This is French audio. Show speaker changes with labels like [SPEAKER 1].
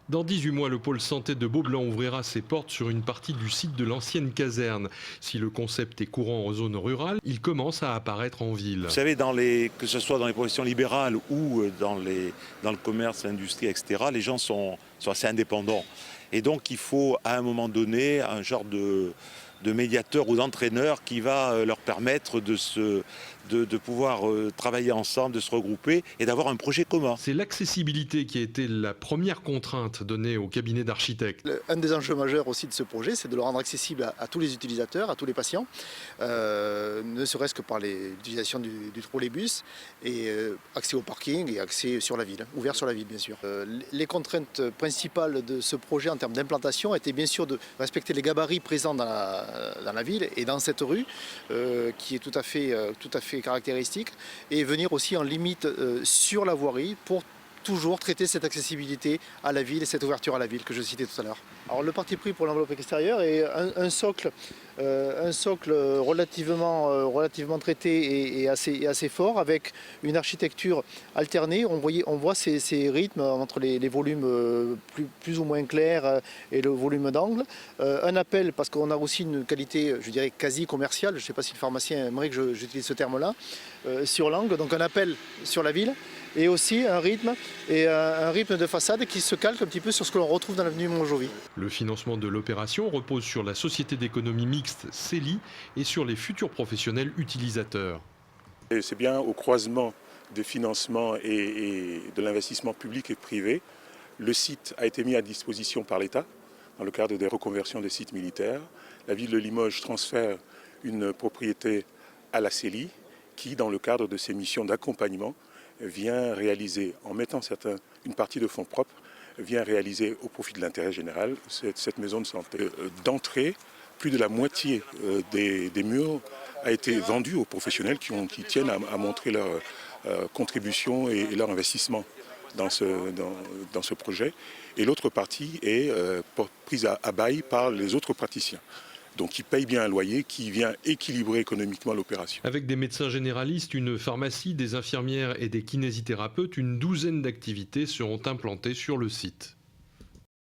[SPEAKER 1] Dans 18 mois, le pôle santé de Beaublanc ouvrira ses portes sur une partie du site de l'ancienne caserne. Si le concept est courant en zone rurale, il commence à apparaître en ville.
[SPEAKER 2] Vous savez, que ce soit dans les professions libérales ou dans le commerce, l'industrie, etc., les gens sont assez indépendants. Et donc il faut à un moment donné un genre de médiateur ou d'entraîneur qui va leur permettre de pouvoir travailler ensemble, de se regrouper et d'avoir un projet commun.
[SPEAKER 1] C'est l'accessibilité qui a été la première contrainte donnée au cabinet d'architectes.
[SPEAKER 3] Un des enjeux majeurs aussi de ce projet, c'est de le rendre accessible à tous les utilisateurs, à tous les patients, ne serait-ce que par l'utilisation du trolleybus et accès au parking et accès sur la ville, ouvert sur la ville bien sûr. Les contraintes principales de ce projet en termes d'implantation étaient bien sûr de respecter les gabarits présents dans la ville et dans cette rue qui est tout à fait caractéristique, et venir aussi en limite sur la voirie pour toujours traiter cette accessibilité à la ville et cette ouverture à la ville que je citais tout à l'heure. Alors le parti pris pour l'enveloppe extérieure est un socle relativement traité et assez fort, avec une architecture alternée. On voit ces rythmes entre les volumes plus ou moins clairs et le volume d'angle. Un appel, parce qu'on a aussi une qualité, je dirais, quasi commerciale, je ne sais pas si le pharmacien aimerait que j'utilise ce terme-là, sur l'angle, donc un appel sur la ville, et aussi un rythme de façade qui se calque un petit peu sur ce que l'on retrouve dans l'avenue Montjoly.
[SPEAKER 1] Le financement de l'opération repose sur la société d'économie mixte CELI et sur les futurs professionnels utilisateurs.
[SPEAKER 4] C'est bien au croisement des financements et de l'investissement public et privé. Le site a été mis à disposition par l'État dans le cadre des reconversions des sites militaires. La ville de Limoges transfère une propriété à la CELI qui, dans le cadre de ses missions d'accompagnement, vient réaliser, en mettant une partie de fonds propres, vient réaliser au profit de l'intérêt général cette maison de santé. D'entrée, plus de la moitié des murs a été vendue aux professionnels qui tiennent à montrer leur contribution et leur investissement dans ce projet. Et l'autre partie est prise à bail par les autres praticiens. Donc qui paye bien un loyer, qui vient équilibrer économiquement l'opération.
[SPEAKER 1] Avec des médecins généralistes, une pharmacie, des infirmières et des kinésithérapeutes, une douzaine d'activités seront implantées sur le site.